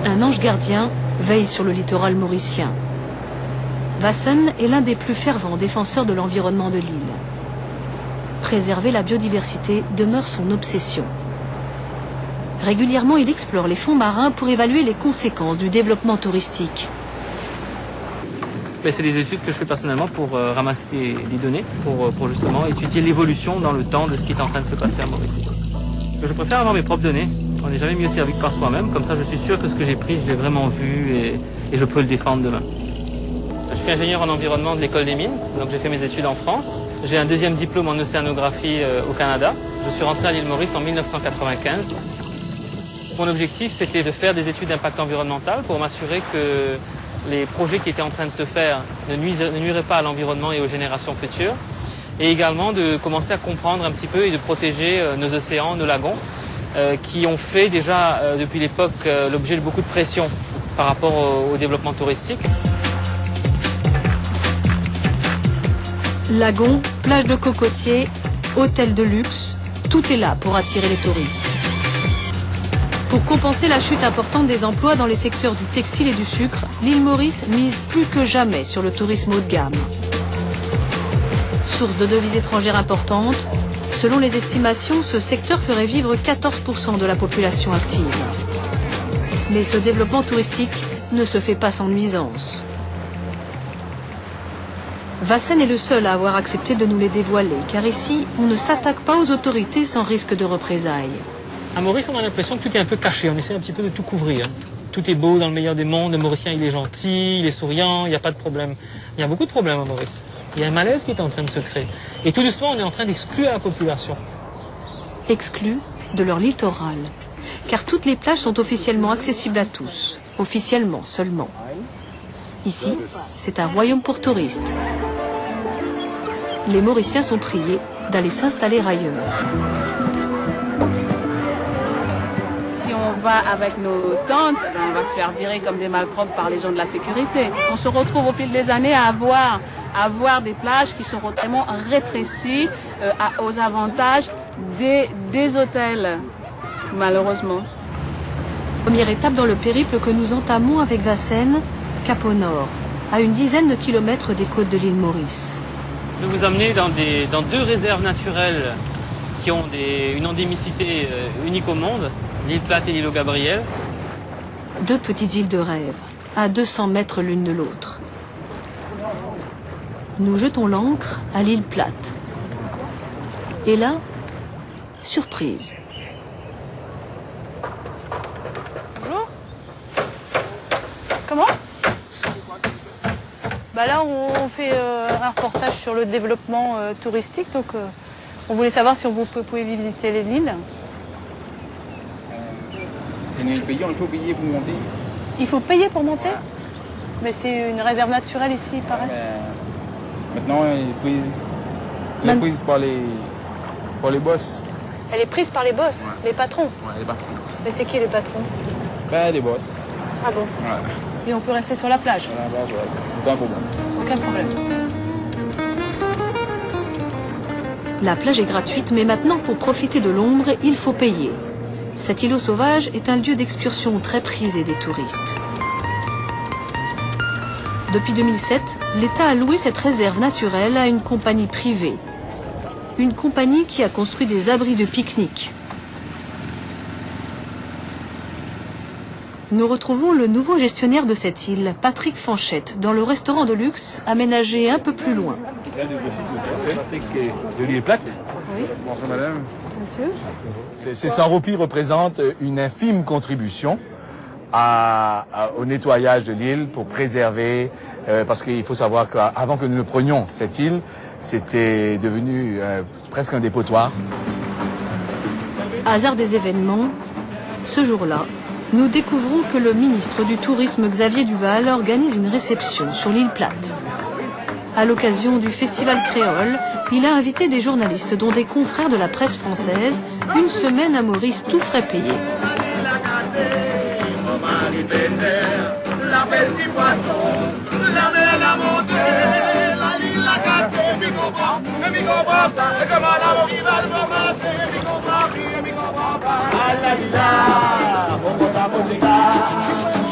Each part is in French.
un ange gardien veille sur le littoral mauricien. Vassen est l'un des plus fervents défenseurs de l'environnement de l'île. Préserver la biodiversité demeure son obsession. Régulièrement, il explore les fonds marins pour évaluer les conséquences du développement touristique. C'est des études que je fais personnellement pour ramasser des données, pour justement étudier l'évolution dans le temps de ce qui est en train de se passer à Mauricie. Je préfère avoir mes propres données. On n'est jamais mieux servi que par soi-même. Comme ça, je suis sûr que ce que j'ai pris, je l'ai vraiment vu et je peux le défendre demain. Je suis ingénieur en environnement de l'école des mines, donc j'ai fait mes études en France. J'ai un deuxième diplôme en océanographie au Canada. Je suis rentré à l'île Maurice en 1995. Mon objectif, c'était de faire des études d'impact environnemental pour m'assurer que les projets qui étaient en train de se faire ne nuiraient pas à l'environnement et aux générations futures. Et également de commencer à comprendre un petit peu et de protéger nos océans, nos lagons, qui ont fait déjà depuis l'époque l'objet de beaucoup de pression par rapport au développement touristique. Lagons, plages de cocotiers, hôtels de luxe, tout est là pour attirer les touristes. Pour compenser la chute importante des emplois dans les secteurs du textile et du sucre, l'île Maurice mise plus que jamais sur le tourisme haut de gamme. Source de devises étrangères importantes, selon les estimations, ce secteur ferait vivre 14% de la population active. Mais ce développement touristique ne se fait pas sans nuisance. Vassen est le seul à avoir accepté de nous les dévoiler, car ici, on ne s'attaque pas aux autorités sans risque de représailles. À Maurice, on a l'impression que tout est un peu caché, on essaie un petit peu de tout couvrir. Tout est beau dans le meilleur des mondes, le Mauricien il est gentil, il est souriant, il n'y a pas de problème. Il y a beaucoup de problèmes à Maurice. Il y a un malaise qui est en train de se créer. Et tout doucement, on est en train d'exclure la population. Exclus de leur littoral. Car toutes les plages sont officiellement accessibles à tous. Officiellement seulement. Ici, c'est un royaume pour touristes. Les Mauriciens sont priés d'aller s'installer ailleurs. Si on va avec nos tentes, on va se faire virer comme des malpropres par les gens de la sécurité. On se retrouve au fil des années à avoir des plages qui sont vraiment rétrécies aux avantages des hôtels, malheureusement. Première étape dans le périple que nous entamons avec Vassen, Cap au Nord, à une dizaine de kilomètres des côtes de l'île Maurice. Je vais vous amener dans deux réserves naturelles qui ont une endémicité unique au monde, l'île Plate et l'île Gabriel. Deux petites îles de rêve, à 200 mètres l'une de l'autre. Nous jetons l'ancre à l'île Plate. Et là, surprise. Bonjour. Comment ? Là, on fait un reportage sur le développement touristique, donc on voulait savoir si vous pouvez visiter l'île. Il faut payer pour monter. Il faut payer pour monter ? Mais c'est une réserve naturelle ici, il paraît. Maintenant, elle est prise par les boss. Elle est prise par les boss, les patrons. Ouais, les patrons. Mais c'est qui les patrons ? Les boss. Ah bon ? Ouais. Et on peut rester sur la plage ? Sur la plage, ouais. Aucun problème. Aucun problème. La plage est gratuite, mais maintenant, pour profiter de l'ombre, il faut payer. Cet îlot sauvage est un lieu d'excursion très prisé des touristes. Depuis 2007, l'État a loué cette réserve naturelle à une compagnie privée. Une compagnie qui a construit des abris de pique-nique. Nous retrouvons le nouveau gestionnaire de cette île, Patrick Fanchette, dans le restaurant de luxe aménagé un peu plus loin. De l'île Plate. Oui. Bonjour madame. Monsieur ? Ces 100 roupies représentent une infime contribution au nettoyage de l'île pour préserver, parce qu'il faut savoir qu'avant que nous ne prenions cette île, c'était devenu presque un dépotoir. Hasard des événements, ce jour-là, nous découvrons que le ministre du Tourisme Xavier Duval organise une réception sur l'île Plate. À l'occasion du Festival Créole, il a invité des journalistes, dont des confrères de la presse française, une semaine à Maurice, tout frais payé. la música.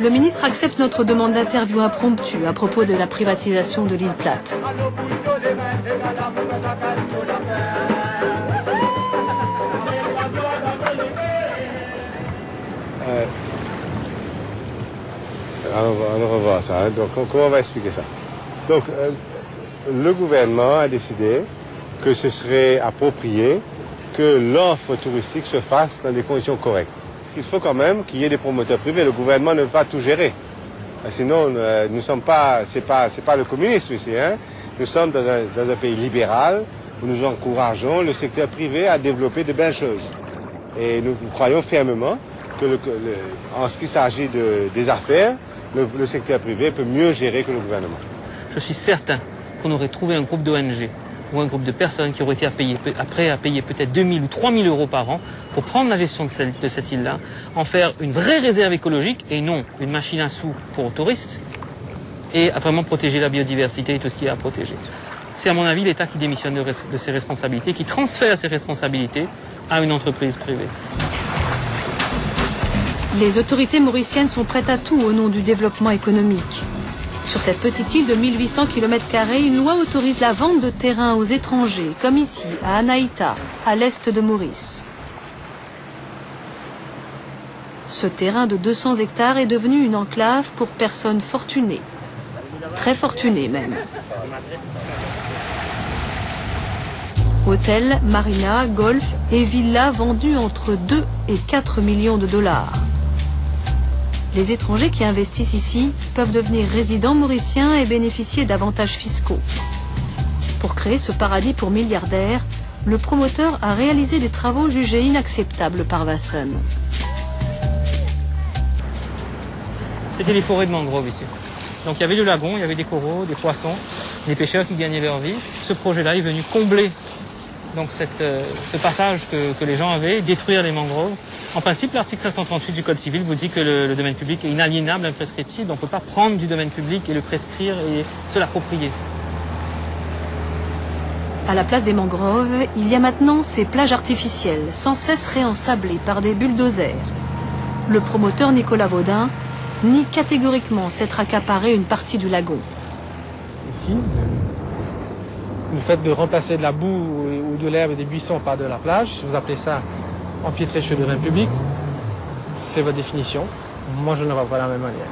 le ministre accepte notre demande d'interview impromptue à propos de la privatisation de l'île Plate. On va voir ça. Donc, comment on va expliquer ça? Donc, le gouvernement a décidé que ce serait approprié que l'offre touristique se fasse dans des conditions correctes. Il faut quand même qu'il y ait des promoteurs privés. Le gouvernement ne peut pas tout gérer. Sinon, nous sommes pas, c'est pas le communisme ici, hein. Nous sommes dans un pays libéral où nous encourageons le secteur privé à développer de belles choses. Et nous croyons fermement que en ce qui s'agit des affaires, le secteur privé peut mieux gérer que le gouvernement. Je suis certain qu'on aurait trouvé un groupe d'ONG ou un groupe de personnes qui auraient été prêts à payer peut-être 2 000 ou 3 000 euros par an pour prendre la gestion de cette île-là, en faire une vraie réserve écologique et non une machine à sous pour touristes, et à vraiment protéger la biodiversité et tout ce qu'il y a à protéger. C'est à mon avis l'État qui démissionne de ses responsabilités, qui transfère ses responsabilités à une entreprise privée. Les autorités mauriciennes sont prêtes à tout au nom du développement économique. Sur cette petite île de 1800 km², une loi autorise la vente de terrains aux étrangers, comme ici, à Anaïta, à l'est de Maurice. Ce terrain de 200 hectares est devenu une enclave pour personnes fortunées. Très fortunées même. Hôtels, marinas, golf et villas vendus entre 2 et 4 millions de dollars. Les étrangers qui investissent ici peuvent devenir résidents mauriciens et bénéficier d'avantages fiscaux. Pour créer ce paradis pour milliardaires, le promoteur a réalisé des travaux jugés inacceptables par Wasson. C'était les forêts de mangroves ici. Donc il y avait le lagon, il y avait des coraux, des poissons, des pêcheurs qui gagnaient leur vie. Ce projet-là est venu combler donc ce passage que les gens avaient, détruire les mangroves. En principe, l'article 538 du Code civil vous dit que le domaine public est inaliénable, imprescriptible. On ne peut pas prendre du domaine public et le prescrire et se l'approprier. À la place des mangroves, il y a maintenant ces plages artificielles, sans cesse réensablées par des bulldozers. Le promoteur Nicolas Vaudin nie catégoriquement s'être accaparé une partie du lagon. Ici, le fait de remplacer de la boue ou de l'herbe et des buissons par de la plage, si vous appelez ça empiétrer sur le domaine public, c'est votre définition. Moi, je ne la vois pas de la même manière.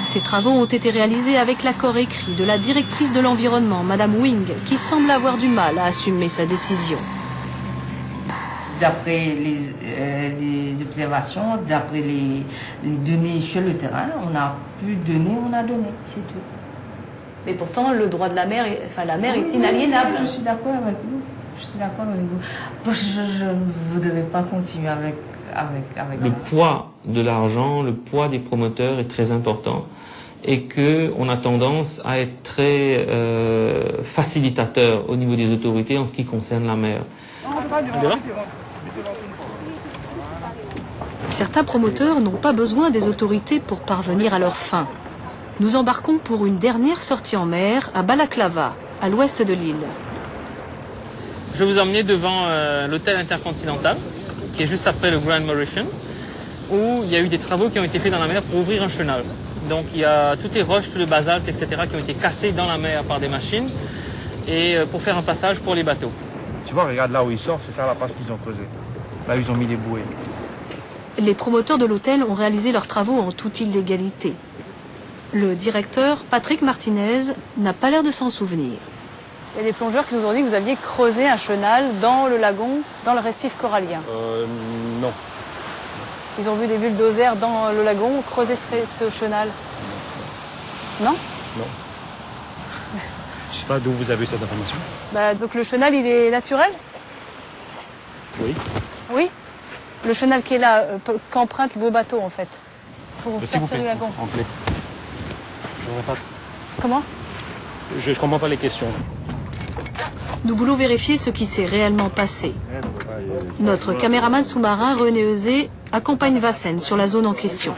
Ces travaux ont été réalisés avec l'accord écrit de la directrice de l'environnement, Madame Wing, qui semble avoir du mal à assumer sa décision. D'après les observations, d'après les données sur le terrain, on a pu donner, on a donné, c'est tout. Mais pourtant, le droit de la mer, la mer est inaliénable. Je suis d'accord avec vous. Je ne voudrais pas continuer avec le poids de l'argent, le poids des promoteurs est très important et qu'on a tendance à être très facilitateur au niveau des autorités en ce qui concerne la mer. Certains promoteurs n'ont pas besoin des autorités pour parvenir à leurs fins. Nous embarquons pour une dernière sortie en mer à Balaklava, à l'ouest de l'île. Je vais vous emmener devant l'hôtel Intercontinental, qui est juste après le Grand Mauritian, où il y a eu des travaux qui ont été faits dans la mer pour ouvrir un chenal. Donc il y a toutes les roches, tout le basalte, etc. qui ont été cassés dans la mer par des machines, et pour faire un passage pour les bateaux. Tu vois, regarde là où ils sortent, c'est ça la passe qu'ils ont creusée. Là, ils ont mis des bouées. Les promoteurs de l'hôtel ont réalisé leurs travaux en toute illégalité. Le directeur, Patrick Martinez, n'a pas l'air de s'en souvenir. Il y a des plongeurs qui nous ont dit que vous aviez creusé un chenal dans le lagon, dans le récif corallien. Non. Ils ont vu des bulldozers dans le lagon creuser ce chenal. Non? Non. Je sais pas d'où vous avez cette information. Donc le chenal, il est naturel? Oui. Oui? Le chenal qui est là, qu'empruntent vos bateaux en fait, pour sortir du lagon. En clé. Pas... Comment? Je ne comprends pas les questions. Nous voulons vérifier ce qui s'est réellement passé. Notre caméraman sous-marin, René Euzé, accompagne Wasson sur la zone en question.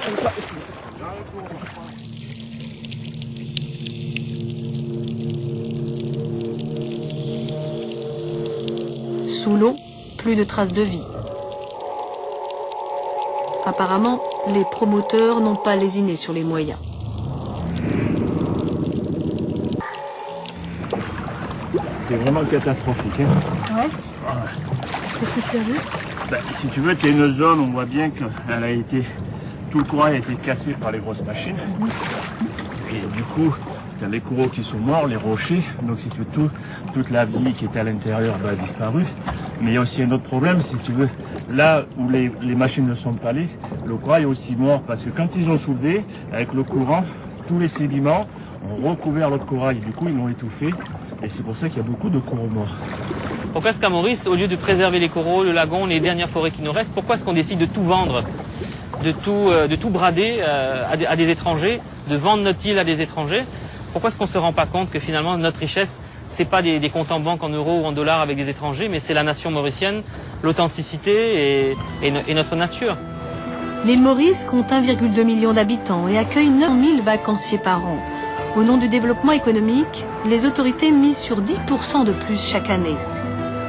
Sous l'eau, plus de traces de vie. Apparemment, les promoteurs n'ont pas lésiné sur les moyens. C'est vraiment catastrophique. Hein. Ouais. Qu'est-ce que tu as vu? Si tu veux, tu as une zone, on voit bien que tout le courant a été cassé par les grosses machines. Et du coup, tu as les coraux qui sont morts, les rochers. Donc si tu veux, toute la vie qui était à l'intérieur a disparu. Mais il y a aussi un autre problème, si tu veux, là où les machines ne sont pas allées, le corail est aussi mort parce que quand ils ont soulevé, avec le courant, tous les sédiments ont recouvert le corail. Du coup, ils l'ont étouffé. Et c'est pour ça qu'il y a beaucoup de coraux morts. Pourquoi est-ce qu'à Maurice, au lieu de préserver les coraux, le lagon, les dernières forêts qui nous restent, pourquoi est-ce qu'on décide de tout vendre, de tout brader à des étrangers, de vendre notre île à des étrangers? Pourquoi est-ce qu'on ne se rend pas compte que finalement notre richesse, c'est pas des comptes en banque en euros ou en dollars avec des étrangers, mais c'est la nation mauricienne, l'authenticité et notre nature? L'île Maurice compte 1,2 million d'habitants et accueille 9 000 vacanciers par an. Au nom du développement économique, les autorités misent sur 10% de plus chaque année.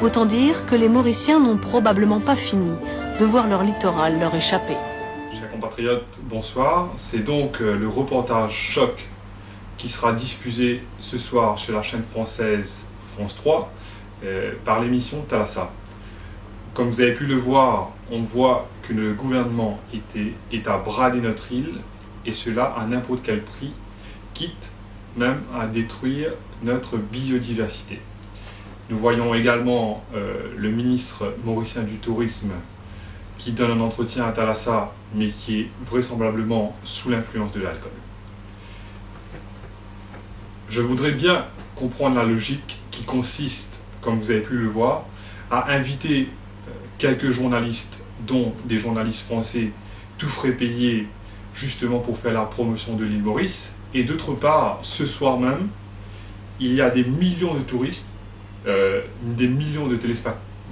Autant dire que les Mauriciens n'ont probablement pas fini de voir leur littoral leur échapper. Chers compatriotes, bonsoir. C'est donc le reportage choc qui sera diffusé ce soir chez la chaîne française France 3 par l'émission Thalassa. Comme vous avez pu le voir, on voit que le gouvernement est à brader notre île, et cela à n'importe quel prix, quitte même à détruire notre biodiversité. Nous voyons également le ministre mauricien du Tourisme qui donne un entretien à Thalassa, mais qui est vraisemblablement sous l'influence de l'alcool. Je voudrais bien comprendre la logique qui consiste, comme vous avez pu le voir, à inviter quelques journalistes, dont des journalistes français, tout frais payés, justement pour faire la promotion de l'île Maurice. Et d'autre part, ce soir même, il y a des millions de touristes, des millions de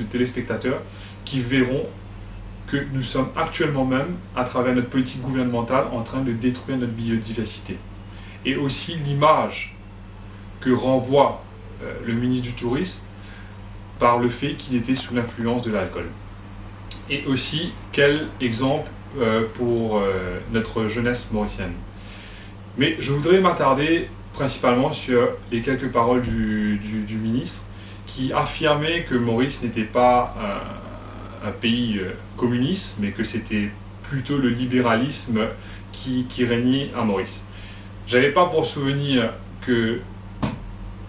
téléspectateurs qui verront que nous sommes actuellement même, à travers notre politique gouvernementale, en train de détruire notre biodiversité. Et aussi l'image que renvoie le ministre du Tourisme par le fait qu'il était sous l'influence de l'alcool. Et aussi, quel exemple pour notre jeunesse mauricienne. Mais je voudrais m'attarder principalement sur les quelques paroles du ministre qui affirmait que Maurice n'était pas un pays communiste, mais que c'était plutôt le libéralisme qui régnait à Maurice. J'avais pas pour souvenir que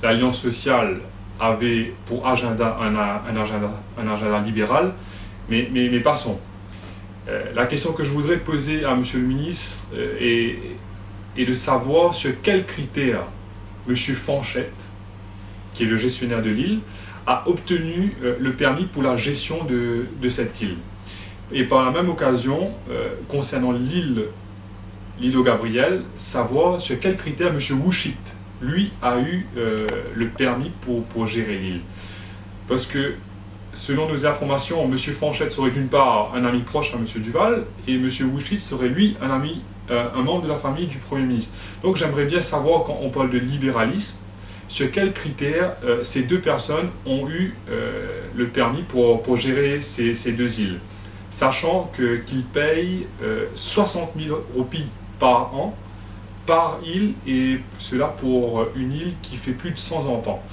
l'Alliance sociale avait pour agenda un agenda libéral, mais passons. La question que je voudrais poser à Monsieur le ministre est de savoir sur quels critères M. Fanchette, qui est le gestionnaire de l'île, a obtenu le permis pour la gestion de cette île. Et par la même occasion, concernant l'île au Gabriel, savoir sur quels critères M. Wouchit, lui, a eu le permis pour gérer l'île. Parce que, selon nos informations, M. Fanchette serait d'une part un ami proche à M. Duval, et M. Wouchit serait lui un membre de la famille du Premier ministre. Donc j'aimerais bien savoir, quand on parle de libéralisme, sur quels critères ces deux personnes ont eu le permis pour gérer ces deux îles, sachant qu'ils payent 60 000 roupies par an, par île, et cela pour une île qui fait plus de 100 enfants.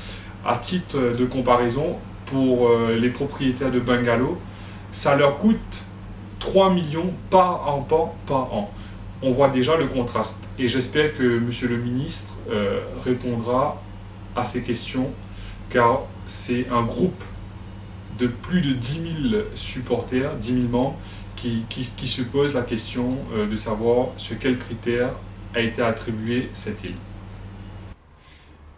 À titre de comparaison, pour les propriétaires de bungalows, ça leur coûte 3 millions par enfant par an. On voit déjà le contraste, et j'espère que Monsieur le ministre répondra à ces questions, car c'est un groupe de plus de 10 000 supporters, 10 000 membres, qui se posent la question de savoir sur quels critères a été attribuée cette île.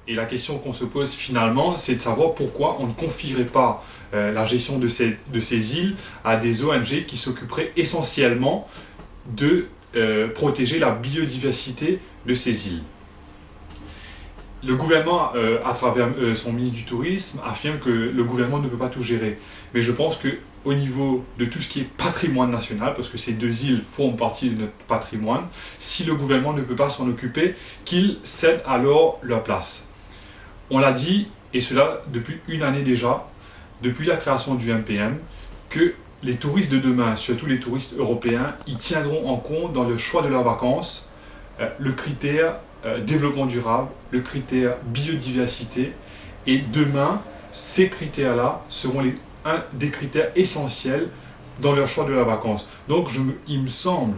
Et la question qu'on se pose finalement, c'est de savoir pourquoi on ne confierait pas la gestion de ces îles à des ONG qui s'occuperaient essentiellement de protéger la biodiversité de ces îles. Le gouvernement, à travers son ministre du Tourisme, affirme que le gouvernement ne peut pas tout gérer. Mais je pense qu'au niveau de tout ce qui est patrimoine national, parce que ces deux îles font partie de notre patrimoine, si le gouvernement ne peut pas s'en occuper, qu'il cède alors leur place. On l'a dit, et cela depuis une année déjà, depuis la création du MPM, que les touristes de demain, surtout les touristes européens, ils tiendront en compte dans le choix de leurs vacances le critère développement durable, le critère biodiversité. Et demain, ces critères-là seront un des critères essentiels dans leur choix de la vacance. Donc il me semble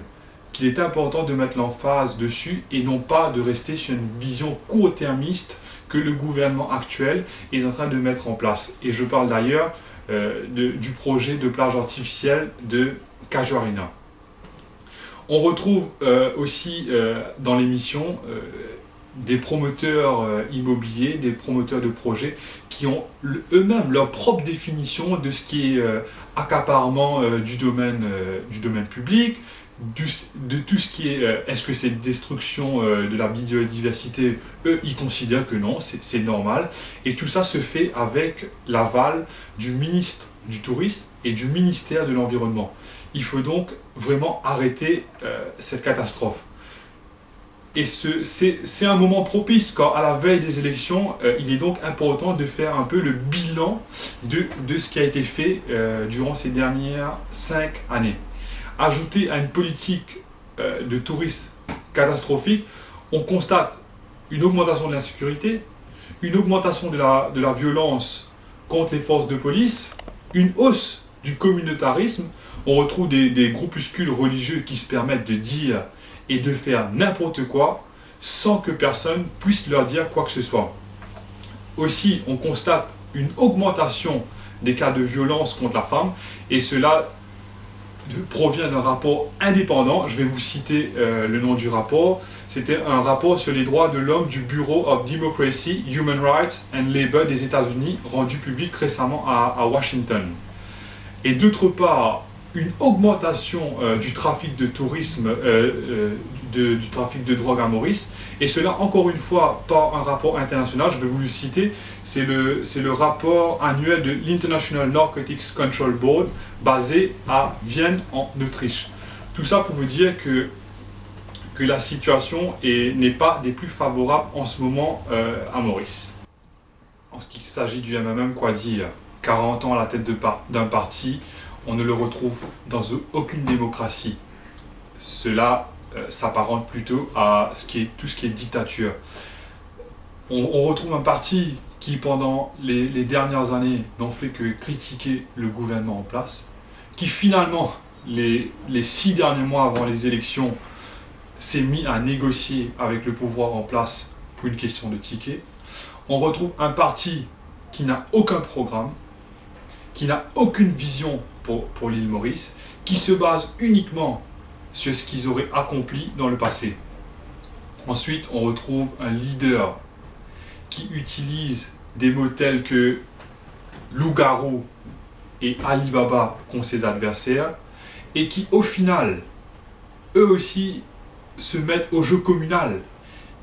qu'il est important de mettre l'emphase dessus et non pas de rester sur une vision court-termiste que le gouvernement actuel est en train de mettre en place. Et je parle d'ailleurs du projet de plage artificielle de Casuarina. On retrouve aussi dans l'émission des promoteurs immobiliers, des promoteurs de projets qui ont eux-mêmes leur propre définition de ce qui est accaparement du domaine public, de tout ce qui est, est-ce que c'est destruction de la biodiversité? Eux, ils considèrent que non, c'est normal. Et tout ça se fait avec l'aval du ministre du Tourisme et du ministère de l'Environnement. Il faut donc vraiment arrêter cette catastrophe. Et c'est un moment propice, quand à la veille des élections, il est donc important de faire un peu le bilan de ce qui a été fait durant ces dernières 5 années. Ajouté à une politique de tourisme catastrophique, on constate une augmentation de l'insécurité, une augmentation de la violence contre les forces de police, une hausse du communautarisme. On retrouve des groupuscules religieux qui se permettent de dire et de faire n'importe quoi sans que personne puisse leur dire quoi que ce soit. Aussi, on constate une augmentation des cas de violence contre la femme, et cela provient d'un rapport indépendant. Je vais vous citer le nom du rapport. C'était un rapport sur les droits de l'homme du Bureau of Democracy, Human Rights and Labor des États-Unis, rendu public récemment à Washington. Et d'autre part, une augmentation du trafic de tourisme, du trafic de drogue à Maurice, et cela encore une fois par un rapport international. Je vais vous le citer, c'est le rapport annuel de l'International Narcotics Control Board, basé à Vienne en Autriche. Tout ça pour vous dire que la situation n'est pas des plus favorables en ce moment à Maurice. En ce qui s'agit du MMM, quoi dire, 40 ans à la tête d'un parti, on ne le retrouve dans aucune démocratie. Cela s'apparente plutôt à tout ce qui est dictature. On retrouve un parti qui, pendant les dernières années, n'ont fait que critiquer le gouvernement en place, qui finalement, les 6 derniers mois avant les élections, s'est mis à négocier avec le pouvoir en place pour une question de ticket. On retrouve un parti qui n'a aucun programme, qui n'a aucune vision pour l'île Maurice, qui se base uniquement sur ce qu'ils auraient accompli dans le passé. Ensuite, on retrouve un leader qui utilise des mots tels que loup-garou et Alibaba contre ses adversaires, et qui au final, eux aussi, se mettent au jeu communal.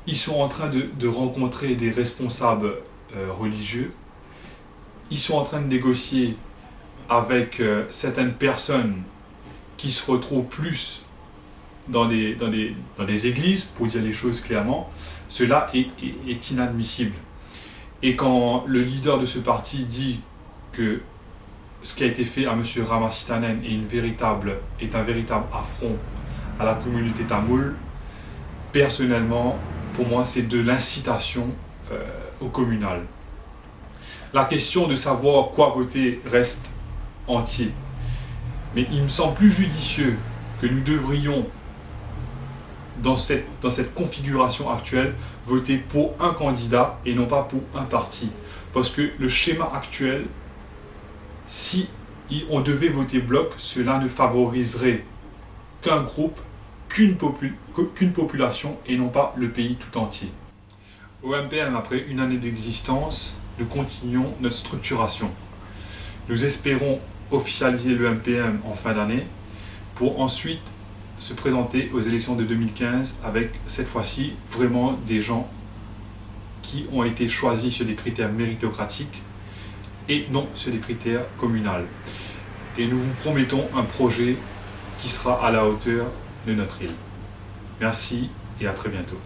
Ils sont en train de rencontrer des responsables religieux, ils sont en train de négocier avec certaines personnes qui se retrouvent plus dans des églises, pour dire les choses clairement. Cela est inadmissible. Et quand le leader de ce parti dit que ce qui a été fait à M. Ramasitanen est un véritable affront à la communauté tamoule, personnellement, pour moi, c'est de l'incitation au communal. La question de savoir quoi voter reste entier. Mais il me semble plus judicieux que nous devrions, dans cette configuration actuelle, voter pour un candidat et non pas pour un parti. Parce que le schéma actuel, si on devait voter bloc, cela ne favoriserait qu'un groupe, qu'une population et non pas le pays tout entier. Au MPM, après une année d'existence, nous continuons notre structuration. Nous espérons officialiser le MPM en fin d'année pour ensuite se présenter aux élections de 2015 avec cette fois-ci vraiment des gens qui ont été choisis sur des critères méritocratiques et non sur des critères communaux. Et nous vous promettons un projet qui sera à la hauteur de notre île. Merci et à très bientôt.